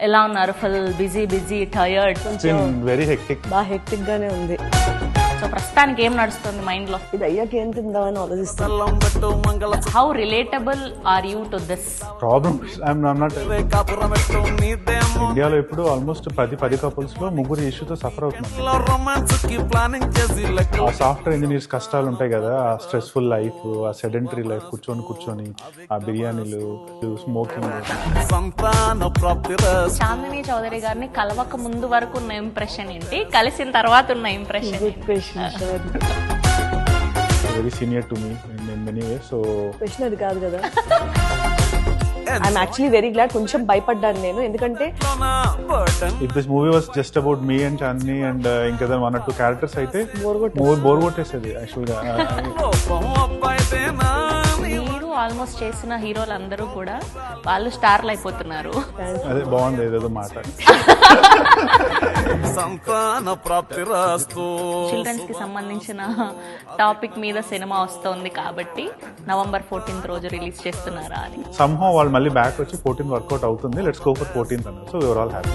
ఎలా ఉన్నారు? Full busy tired? Very hectic. బాగా హెక్టిక్ గానే ఉంది. సో ప్రస్తుతానికి ఏం నడుస్తుంది మైండ్ లో? ఇది అయ్యాక ఏం తిందామని ఆలోచిస్తాను. How relatable are you to this problem? ఇండియాలో ఇప్పుడు ఆల్మోస్ట్ 10 కపుల్స్ లో 3 ఇష్యూతో సఫర్ అవుతున్నారు. ఆ సాఫ్ట్వేర్ ఇంజనీర్స్ కష్టాలు ఉంటాయి కదా, ఆ స్ట్రెస్ఫుల్ లైఫ్, ఆ సెడెంటరీ లైఫ్, కూర్చొని ఆ బిర్యానీలు, స్మోకింగ్. చాందిని చౌదరి గారిని కలవక ముందు వరకు ఉన్న ఇంప్రెషన్ ఏంటి, కలిసిన తర్వాత ఉన్న impression? Very senior to me in many ways. So question అది కాదు కదా. I'm actually very glad. కొంచెం భయపడ్డాను నేను, ఎందుకంటే if this movie was just about me and Chandini and ఇంకేదో 1 or 2 క్యారెక్టర్స్ అయితే బోర్ కొట్టేసేది యాక్చువల్ గా. మీరు ఆల్మోస్ట్ చేసిన హీరోలు అందరూ కూడా వాళ్ళు స్టార్లు అయిపోతున్నారు. అదే బాగుంది ఏదేదో మాట. చిల్డ్రన్స్ కి సంబంధించిన టాపిక్ మీద సినిమా వస్తోంది కాబట్టి November 14th రోజు రిలీజ్ చేస్తున్నారా అని. సమ్హౌ వాళ్ళు మళ్ళీ బ్యాక్ వచ్చి 14th వర్కౌట్ అవుతుంది. లెట్స్ గో ఫర్ 14th అన్నారు. So we are all happy.